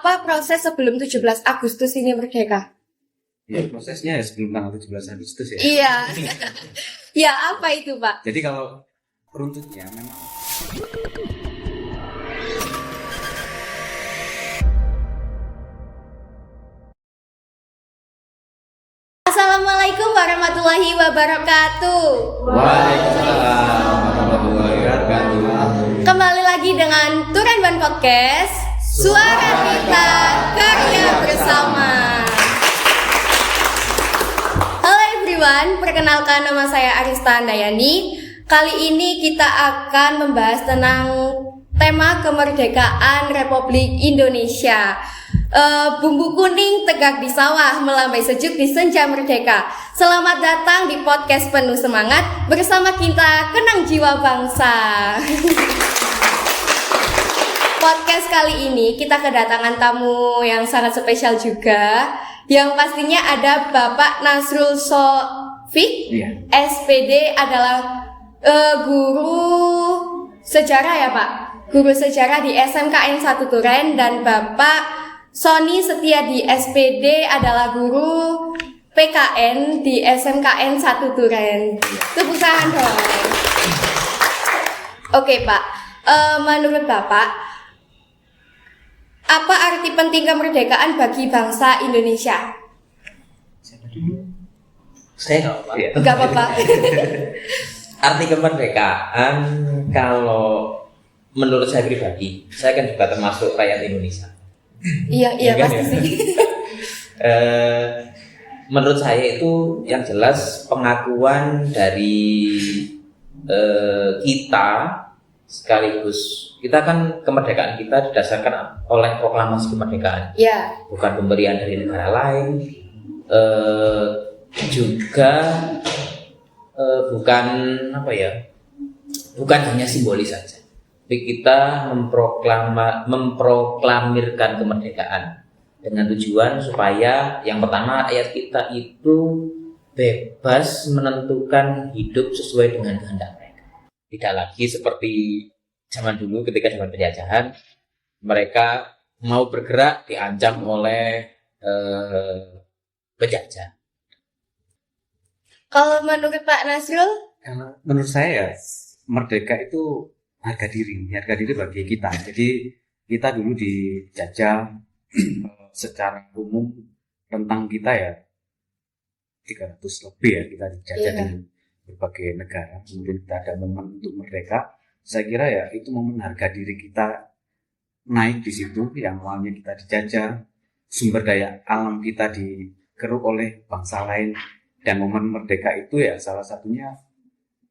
Apa proses sebelum 17 Agustus ini merdeka? Ya, prosesnya ya sebelum tanggal 17 Agustus ya. Iya. Ya, apa itu, Pak? Jadi kalau runtutnya memang Assalamualaikum warahmatullahi wabarakatuh. Waalaikumsalam warahmatullahi wabarakatuh. Kembali lagi dengan Turenban Podcast, Suara Kita, Karya Bersama. Halo everyone, perkenalkan nama saya Arista Andayani. Kali ini kita akan membahas tentang tema kemerdekaan Republik Indonesia. Bumbu kuning tegak di sawah, melambai sejuk di senja merdeka. Selamat datang di podcast penuh semangat bersama kita Kenang Jiwa Bangsa. Podcast kali ini kita kedatangan tamu yang sangat spesial juga, yang pastinya ada Bapak Nasrul Sofiq. SPD adalah guru sejarah ya Pak, guru sejarah di SMKN 1 Turen, dan Bapak Sony Setiadi SPD adalah guru PKN di SMKN 1 Turen. Tepuk tangan dong. Oke Pak, menurut Bapak, apa arti penting kemerdekaan bagi bangsa Indonesia? Saya Enggak apa-apa. Arti kemerdekaan, kalau menurut saya pribadi, saya kan juga termasuk rakyat Indonesia. Iya kan, pasti ya? sih. Menurut saya itu yang jelas pengakuan dari kita, sekaligus kita kan kemerdekaan kita didasarkan oleh proklamasi kemerdekaan. Ya. Bukan pemberian dari negara lain, juga bukan bukan hanya simbolis saja. Tapi kita memproklamirkan kemerdekaan dengan tujuan supaya yang pertama rakyat kita itu bebas menentukan hidup sesuai dengan kehendak mereka. Tidak lagi seperti zaman dulu ketika zaman penjajahan, mereka mau bergerak diancam oleh penjajah. Kalau menurut Pak Nasrul? Kalau menurut saya merdeka itu harga diri bagi kita. Jadi kita dulu dijajah secara umum, tentang kita ya 300 lebih ya kita dijajah dengan berbagai negara. Kemudian kita ada momen untuk merdeka. Saya kira ya itu momen harga diri kita naik di situ. Yang awalnya kita dijajah, sumber daya alam kita dikeruk oleh bangsa lain, dan momen merdeka itu ya salah satunya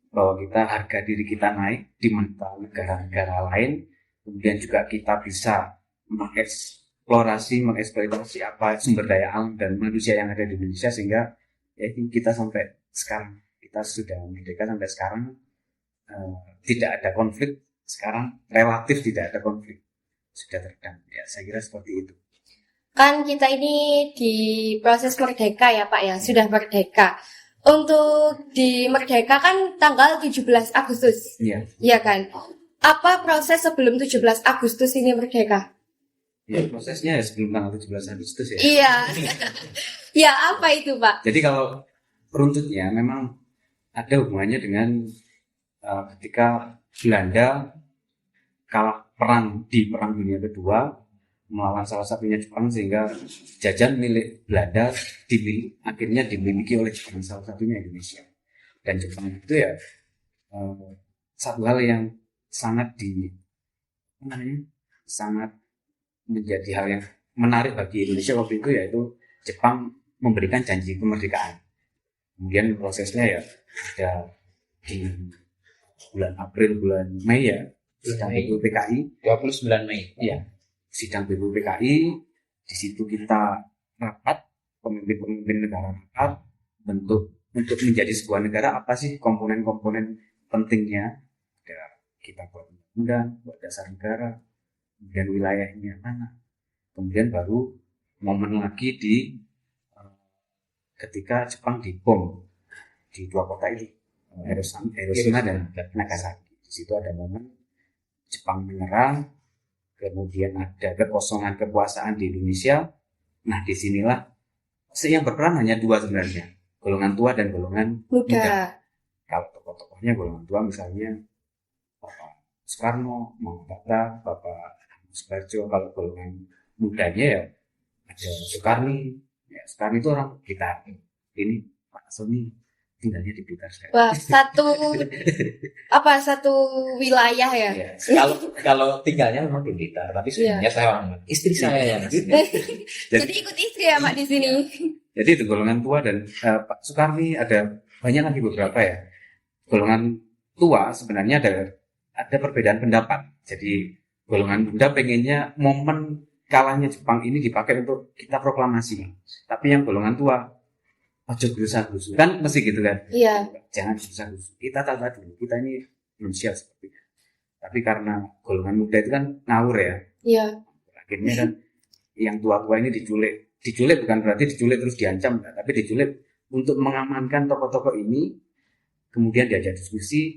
bahwa kita harga diri kita naik di mata negara-negara lain. Kemudian juga kita bisa mengeksploitasi apa sumber daya alam dan manusia yang ada di Indonesia, sehingga ya kita sampai sekarang, kita sudah merdeka sampai sekarang, tidak ada konflik. Sekarang relatif tidak ada konflik, sudah teredam. Ya saya kira seperti itu. Kan kita ini di proses merdeka ya Pak ya, sudah merdeka. Untuk di merdeka kan tanggal 17 Agustus. Iya kan? Apa proses sebelum 17 Agustus ini merdeka? Ya, prosesnya ya sebelum tanggal 17 Agustus ya. Iya. Ya, apa itu Pak? Jadi kalau runtutnya memang ada hubungannya dengan ketika Belanda kalah perang di Perang Dunia Kedua melawan salah satunya Jepang, sehingga jajahan milik Belanda akhirnya dimiliki oleh Jepang, salah satunya Indonesia. Dan Jepang itu ya satu hal yang sangat sangat menjadi hal yang menarik bagi Indonesia waktu itu, yaitu Jepang memberikan janji kemerdekaan. Kemudian prosesnya ya ada di bulan April, bulan Mei ya, sidang BPUPKI 29 Mei. Iya. Sidang BPUPKI, di situ kita rapat, pemimpin-pemimpin negara rapat untuk menjadi sebuah negara, apa sih komponen-komponen pentingnya. Kita buat undang-undang, buat dasar negara, kemudian wilayahnya mana. Kemudian baru momen lagi ketika Jepang dibom di dua kota ini, Hiroshima dan Nagasaki. Di situ ada momen Jepang menyerang, kemudian ada kekosongan kekuasaan di Indonesia. Nah, disinilah yang berperan hanya dua sebenarnya, golongan tua dan golongan muda. Kalau tokoh-tokohnya golongan tua misalnya Bapak Soekarno, Muhammad Hatta, Bapak Soeharto. Kalau golongan mudanya ya ada Soekarni. Ya, Soekarni itu orang Blitar. Ini Pak Sony tinggalnya di Blitar. Wah, satu wilayah ya. Ya. Kalau tinggalnya memang di Blitar, tapi sebenarnya saya orang istri saya ya. Jadi ikut istri ya Pak di sini. Jadi itu golongan tua dan Pak Soekarni, ada banyak lagi beberapa ya. Golongan tua sebenarnya ada perbedaan pendapat. Jadi golongan muda pengennya momen kalahnya Jepang ini dipakai untuk kita proklamasi. Tapi yang golongan tua, ojo gerusa-gerusu. Kan mesti gitu kan? Iya. Jangan gerusa-gerusu. Kita tata dulu. Kita ini manusia sepertinya. Tapi karena golongan muda itu kan ngawur ya. Iya. Akhirnya kan yang tua-tua ini diculik. Diculik bukan berarti diculik terus diancam, tapi diculik untuk mengamankan tokoh-tokoh ini. Kemudian diajak diskusi,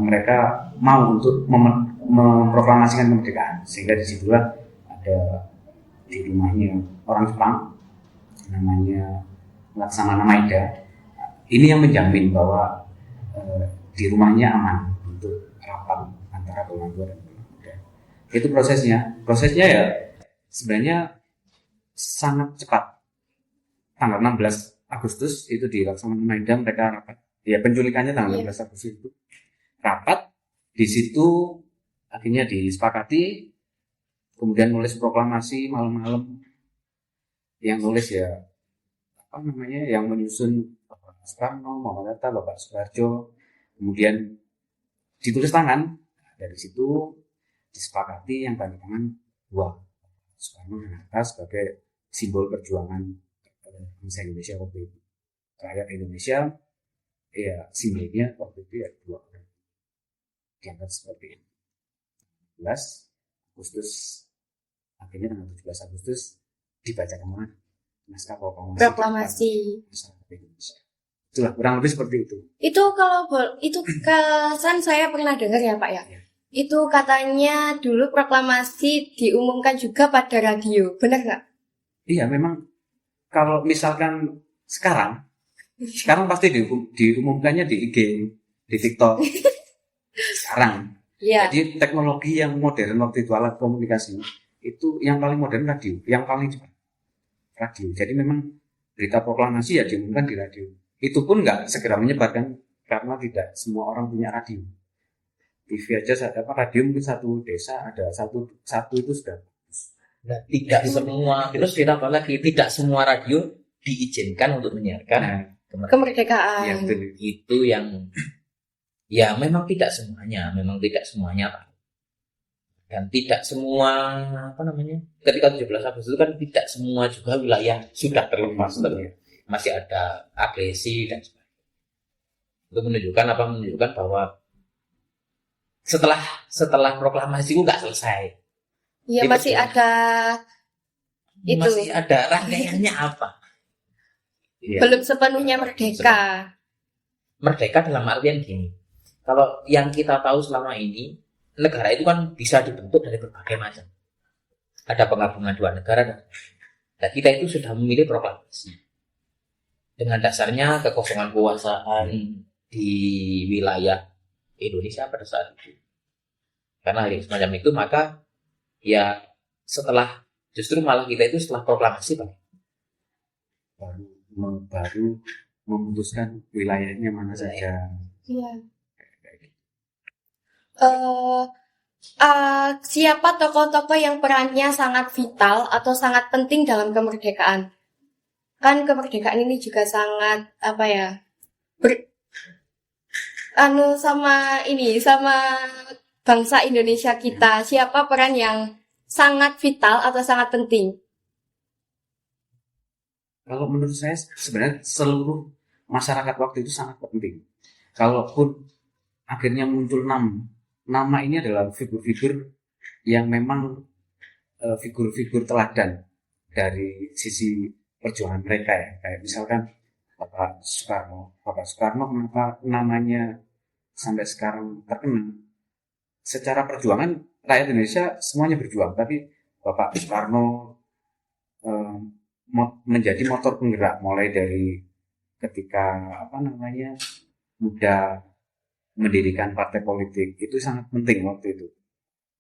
mereka mau untuk memproklamasikan kemerdekaan, sehingga disitulah ada di rumahnya orang Jepang namanya Laksamana Maeda. Ini yang menjamin bahwa di rumahnya aman untuk rapat antara golongan tua dan golongan muda. Itu prosesnya ya sebenarnya sangat cepat. Tanggal 16 Agustus itu di Laksamana Maeda mereka rapat. Ya, penculikannya tanggal 16 Agustus itu rapat. Di situ akhirnya disepakati, kemudian nulis proklamasi malam-malam. Yang nulis ya yang menyusun Bapak Soekarno, Muhammad Hatta, Bapak Soeharto. Kemudian ditulis tangan. Dari situ disepakati yang tanda tangan dua, Soekarno dan Hatta sebagai simbol perjuangan bangsa Indonesia waktu itu. Rakyat Indonesia ya simbolnya waktu itu ya dua orang diangkat seperti ini. 17 Agustus, akhirnya tanggal 17 Agustus dibacakan naskah proklamasi masyarakat Indonesia. Itulah kurang lebih seperti itu. Itu kan saya pernah dengar ya Pak ya. Itu katanya dulu proklamasi diumumkan juga pada radio, benar nggak? Iya, memang kalau misalkan sekarang pasti diumumkannya di IG, di TikTok. Sekarang. Ya. Jadi teknologi yang modern waktu itu, alat komunikasi itu yang paling modern radio, yang paling cepat radio. Jadi memang berita proklamasi ya diumumkan di radio. Itu pun nggak segera menyebarkan karena tidak semua orang punya radio. TV aja radio mungkin satu desa ada satu itu sudah. Nah, tidak semua, terus ditambah lagi tidak semua radio diizinkan untuk menyiarkan kemerdekaan. Ya, itu yang ya memang tidak semuanya tahu. Dan tidak semua ketika 17 Agustus itu kan tidak semua juga wilayah sudah terlepas, masih ada agresi dan sebagainya. Itu menunjukkan bahwa setelah proklamasi itu nggak selesai. Ya, masih ada itu. Masih ada rangkaiannya apa? Ya. Belum sepenuhnya merdeka. Merdeka dalam artian gini. Kalau yang kita tahu selama ini, negara itu kan bisa dibentuk dari berbagai macam. Ada penggabungan dua negara. Dan kita itu sudah memilih proklamasi. Dengan dasarnya kekosongan kekuasaan di wilayah Indonesia pada saat itu. Karena hal semacam itu, maka ya justru malah kita itu setelah proklamasi baru memutuskan wilayahnya mana saja. Iya. Siapa tokoh-tokoh yang perannya sangat vital atau sangat penting dalam kemerdekaan? Kan kemerdekaan ini juga sangat sama bangsa Indonesia kita. Siapa peran yang sangat vital atau sangat penting? Kalau menurut saya sebenarnya seluruh masyarakat waktu itu sangat penting. Kalaupun akhirnya muncul nama ini adalah figur-figur yang memang figur-figur teladan dari sisi perjuangan mereka ya. Kayak misalkan Bapak Soekarno kenapa namanya sampai sekarang terkenal? Secara perjuangan rakyat Indonesia semuanya berjuang, tapi Bapak Soekarno menjadi motor penggerak mulai dari ketika muda mendirikan partai politik. Itu sangat penting waktu itu.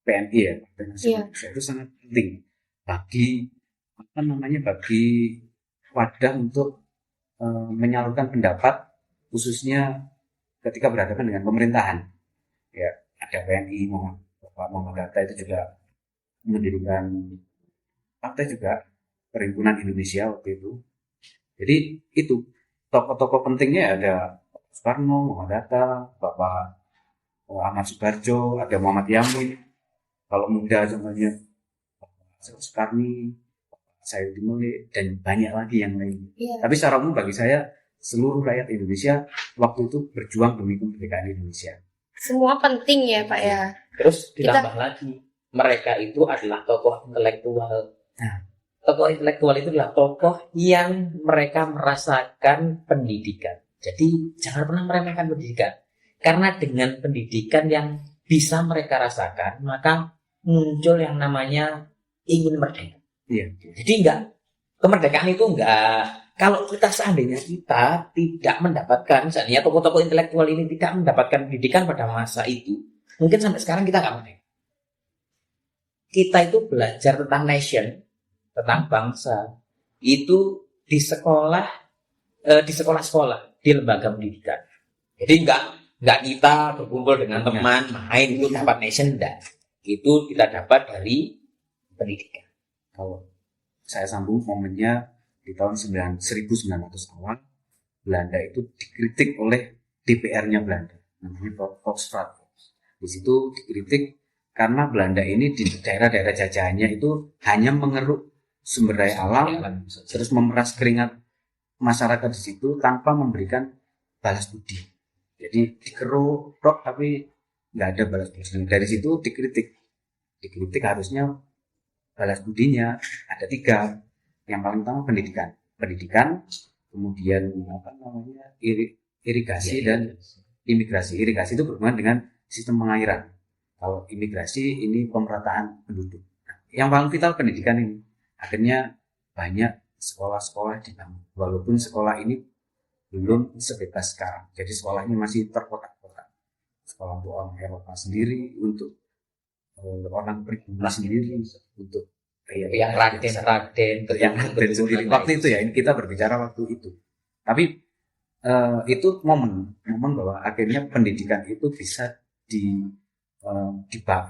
PNI ya, Partai Nasional Indonesia, itu sangat penting bagi wadah untuk menyalurkan pendapat, khususnya ketika berhadapan dengan pemerintahan. Ya, ada PNI, Bapak Muhammad Hatta itu juga mendirikan partai juga, Perhimpunan Indonesia waktu itu. Jadi itu tokoh-tokoh pentingnya ada Soekarno, Muhammad Hatta, Bapak Ahmad Subarjo, ada Muhammad Yamin. Kalau muda contohnya Soekarni, Said Dimulya, dan banyak lagi yang lain. Tapi secara umum bagi saya seluruh rakyat Indonesia waktu itu berjuang demi kemerdekaan Indonesia. Semua penting ya Pak ya. Terus ditambah lagi, mereka itu adalah tokoh intelektual. Tokoh intelektual itu adalah tokoh yang mereka merasakan pendidikan. Jadi jangan pernah meremehkan pendidikan. Karena dengan pendidikan yang bisa mereka rasakan, maka muncul yang namanya ingin merdeka. Iya. Jadi kemerdekaan itu kalau kita seandainya kita tidak mendapatkan, misalnya tokoh-tokoh intelektual ini tidak mendapatkan pendidikan pada masa itu, mungkin sampai sekarang kita nggak merdeka. Kita itu belajar tentang nation, tentang bangsa, itu di sekolah-sekolah, di lembaga pendidikan. Jadi nggak kita berkumpul dengan teman, main itu dapat nation, enggak. Itu kita dapat dari pendidikan. Kalau saya sambung momennya di tahun 1900 awal, Belanda itu dikritik oleh DPR-nya Belanda, namanya Volksraad. Di situ dikritik karena Belanda ini di daerah-daerah jajahannya itu hanya mengeruk sumber daya alam, terus memeras keringat masyarakat di situ tanpa memberikan balas budi. Jadi dikeruk tapi nggak ada balas budi. Dari situ dikritik harusnya balas budinya ada 3. Yang paling utama pendidikan, kemudian irigasi dan imigrasi. Irigasi itu berhubungan dengan sistem pengairan. Kalau imigrasi ini pemerataan penduduk. Yang paling vital pendidikan ini. Akhirnya banyak sekolah-sekolah dibangun. Walaupun sekolah ini belum sebebas sekarang. Jadi sekolah ini masih terkotak-kotak. Sekolah untuk orang Eropa sendiri, untuk orang pribumi sendiri, untuk yang Raden sendiri. Waktu itu ya, ini kita berbicara waktu itu. Tapi itu momen bahwa akhirnya pendidikan itu bisa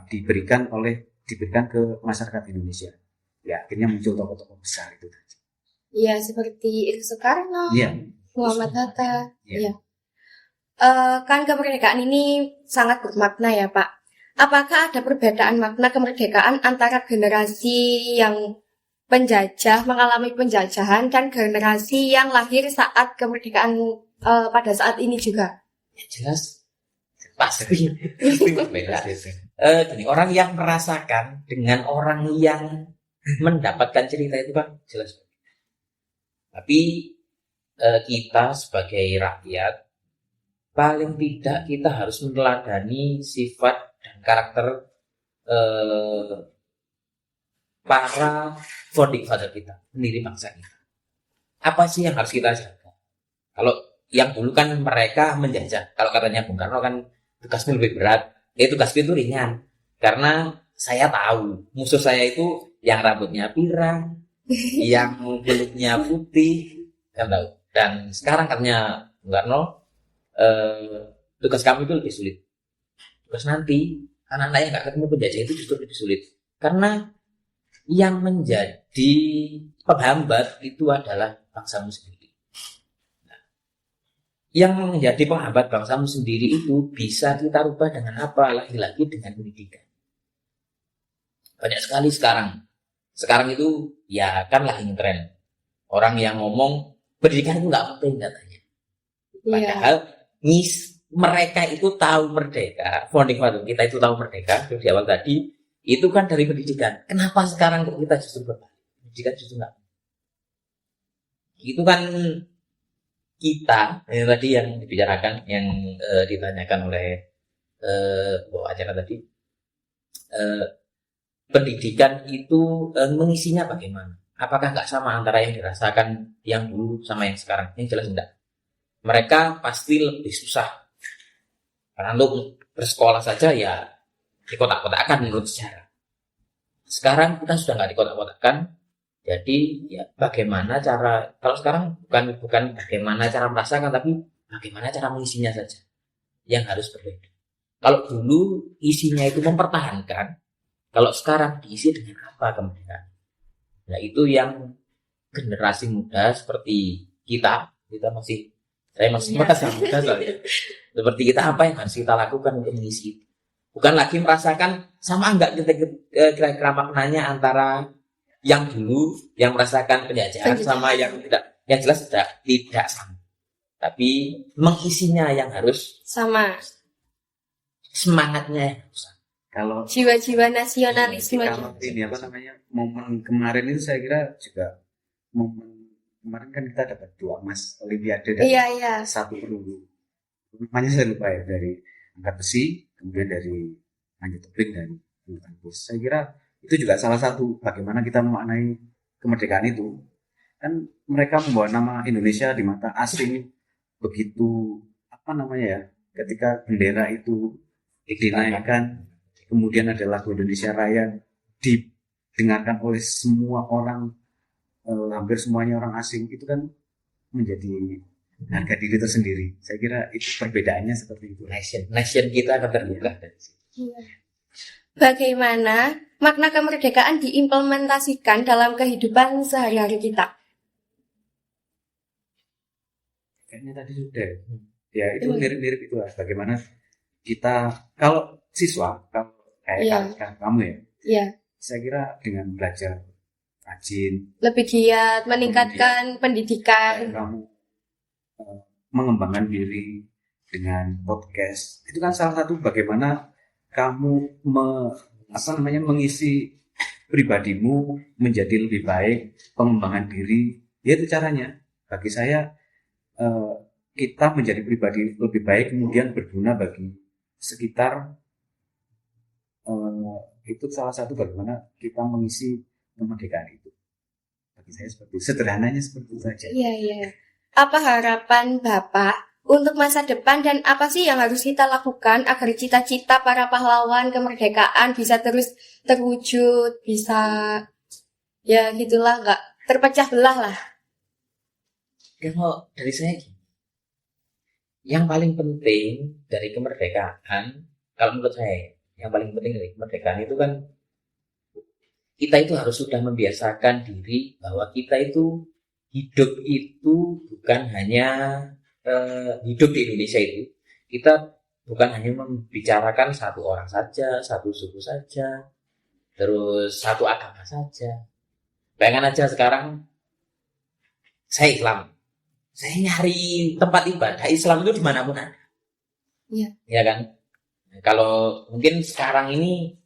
diberikan ke masyarakat Indonesia. Ya, akhirnya muncul tokoh-tokoh besar itu tadi. Iya, seperti Soekarno, Muhammad Hatta. Iya. Kan kemerdekaan ini sangat bermakna ya Pak. Apakah ada perbedaan makna kemerdekaan antara generasi yang mengalami penjajahan dan generasi yang lahir saat kemerdekaan pada saat ini juga? Ya, jelas pasti beda. Jadi orang yang merasakan dengan orang yang mendapatkan cerita itu kan jelas. Tapi kita sebagai rakyat paling tidak kita harus meneladani sifat dan karakter para founding father kita, pendiri bangsa kita. Apa sih yang harus kita jaga? Kalau yang dulu kan mereka menjajah. Kalau katanya Bung Karno kan tugasnya lebih berat. Tugasnya itu ringan. Karena saya tahu musuh saya itu yang rambutnya pirang, yang kulitnya putih, kan tahu. Dan sekarang katanya Bung Karno, tugas kamu itu lebih sulit. Terus nanti anak-anak yang nggak ketemu penjajah itu justru lebih sulit karena yang menjadi penghambat itu adalah bangsamu sendiri. Nah, yang menjadi penghambat bangsamu sendiri itu bisa kita rubah dengan apa? Lagi-lagi dengan pendidikan. Banyak sekali sekarang itu ya kan lagi ngetren orang yang ngomong pendidikan itu nggak penting katanya. Padahal mereka itu tahu merdeka, founding father kita itu tahu merdeka di awal tadi, itu kan dari pendidikan. Kenapa sekarang kok kita justru berbalik? Pendidikan justru enggak. Itu kan kita, yang tadi yang dibicarakan, yang ditanyakan oleh bawa acara tadi, pendidikan itu mengisinya bagaimana? Apakah nggak sama antara yang dirasakan yang dulu sama yang sekarang? Yang jelas enggak. Mereka pasti lebih susah. Karena untuk bersekolah saja ya di kotak-kotakan menurut sejarah. Sekarang kita sudah nggak di kotak-kotakan. Jadi ya bagaimana cara, kalau sekarang bukan bagaimana cara merasakan, tapi bagaimana cara mengisinya saja yang harus berbeda. Kalau dulu isinya itu mempertahankan, kalau sekarang diisi dengan apa kemerdekaan? Nah itu yang generasi muda seperti kita saya masih muda soalnya. Seperti kita, apa yang harus kita lakukan untuk mengisi itu? Bukan lagi merasakan sama enggak kita kira-kira maknanya antara yang dulu yang merasakan penjajahan sama yang tidak, yang jelas tidak sama. Tapi mengisinya yang harus sama. Semangatnya yang harus sama. Kalau Jiwa-jiwa nasionalisme. kalau ini apa namanya, momen kemarin itu saya kira juga momen kemarin kan kita dapat 2 emas Olimpiade dan Iya. 1 perunggu. Namanya saya lupa ya, dari angkat besi, kemudian dari panjat tebing dan bulu tangkis. Saya kira itu juga salah satu bagaimana kita memaknai kemerdekaan itu. Kan mereka membawa nama Indonesia di mata asing begitu, apa namanya ya, ketika bendera itu dinaikkan, kemudian ada lagu Indonesia Raya didengarkan oleh semua orang, hampir semuanya orang asing, itu kan menjadi harga diri tersendiri. Saya kira itu perbedaannya seperti itu. Nation kita akan terbuka dari situ. Bagaimana makna kemerdekaan diimplementasikan dalam kehidupan sehari-hari kita? Kayaknya tadi sudah. Ya itu mirip-mirip itu lah. Bagaimana kita, kalau siswa, kalau kayak kamu ya, Iya. saya kira dengan belajar rajin, Lebih giat, meningkatkan pendidikan. kamu mengembangkan diri dengan podcast, itu kan salah satu bagaimana kamu mengisi pribadimu menjadi lebih baik, pengembangan diri. Ya itu caranya. Bagi saya kita menjadi pribadi lebih baik, kemudian berguna bagi sekitar. Itu salah satu bagaimana kita mengisi kemerdekaan itu. Bagi saya seperti sederhananya seperti itu saja. Iya. Apa harapan Bapak untuk masa depan dan apa sih yang harus kita lakukan agar cita-cita para pahlawan kemerdekaan bisa terus terwujud, bisa ya gitulah, nggak terpecah belah lah. Kalau dari saya gini, yang paling penting dari kemerdekaan, kalau menurut saya, yang paling penting dari kemerdekaan itu kan kita itu harus sudah membiasakan diri bahwa kita itu hidup itu bukan hanya hidup di Indonesia itu, kita bukan hanya membicarakan satu orang saja, satu suku saja, terus satu agama saja. Bayangkan aja sekarang saya Islam, saya nyari tempat ibadah Islam itu dimanapun ada. Iya. Ya kan? Kalau mungkin sekarang ini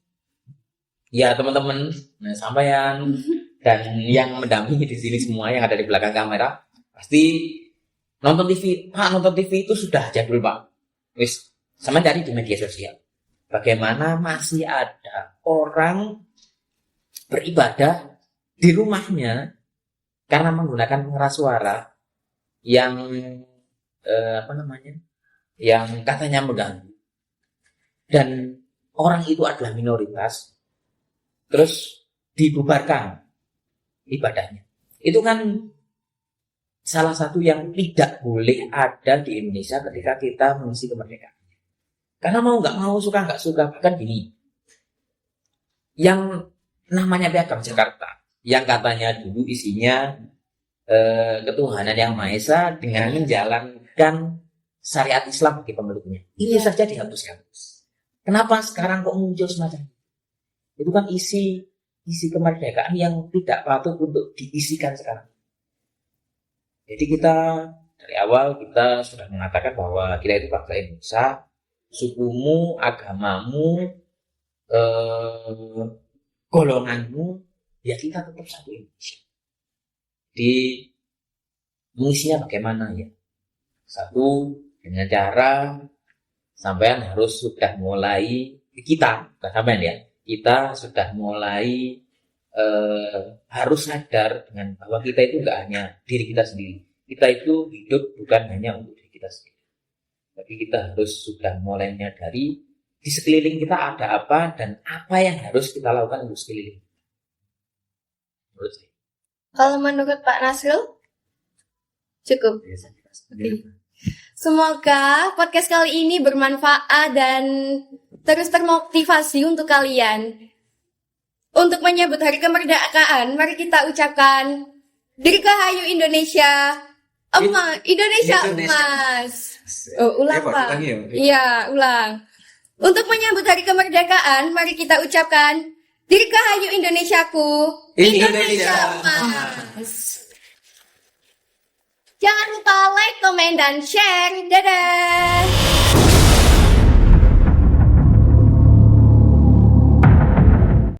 ya teman-teman, sampean dan yang mendampingi di sini semua yang ada di belakang kamera pasti nonton TV. Pak, nonton TV itu sudah jadul Pak. Wis, sama cari di media sosial. Bagaimana masih ada orang beribadah di rumahnya karena menggunakan pengeras suara yang yang katanya mengganggu. Dan orang itu adalah minoritas. Terus dibubarkan ibadahnya. Itu kan salah satu yang tidak boleh ada di Indonesia ketika kita mengisi kemerdekaan. Karena mau nggak mau, suka nggak suka, bahkan gini, yang namanya Piagam Jakarta, yang katanya dulu isinya ketuhanan yang Maha Esa dengan menjalankan syariat Islam bagi pemeluknya, itu saja dihapuskan. Kenapa sekarang kok muncul semacam itu? Itu kan isi kemerdekaan yang tidak patut untuk diisikan sekarang. Jadi kita dari awal kita sudah mengatakan bahwa kita itu bangsa Indonesia, sukumu, agamamu, golonganmu, ya kita tetap satu Indonesia. Di mengisinya bagaimana ya? Satu, dengan cara sampean harus sudah mulai, kita, bukan sampean ya, kita sudah mulai harus sadar dengan bahwa kita itu nggak hanya diri kita sendiri. Kita itu hidup bukan hanya untuk diri kita sendiri. Tapi kita harus sudah mulai menyadari di sekeliling kita ada apa dan apa yang harus kita lakukan untuk sekeliling. Menurut saya. Kalau menurut Pak Nasrul? Cukup. Oke. Semoga podcast kali ini bermanfaat dan terus termotivasi untuk kalian. Untuk menyambut hari kemerdekaan, mari kita ucapkan Dirgahayu Indonesia. Indonesia emas. Oh, ulang Pak. Iya, ulang. Untuk menyambut hari kemerdekaan, mari kita ucapkan Dirgahayu Indonesiaku. Indonesia emas. Jangan lupa like, komen, dan share. Dadah.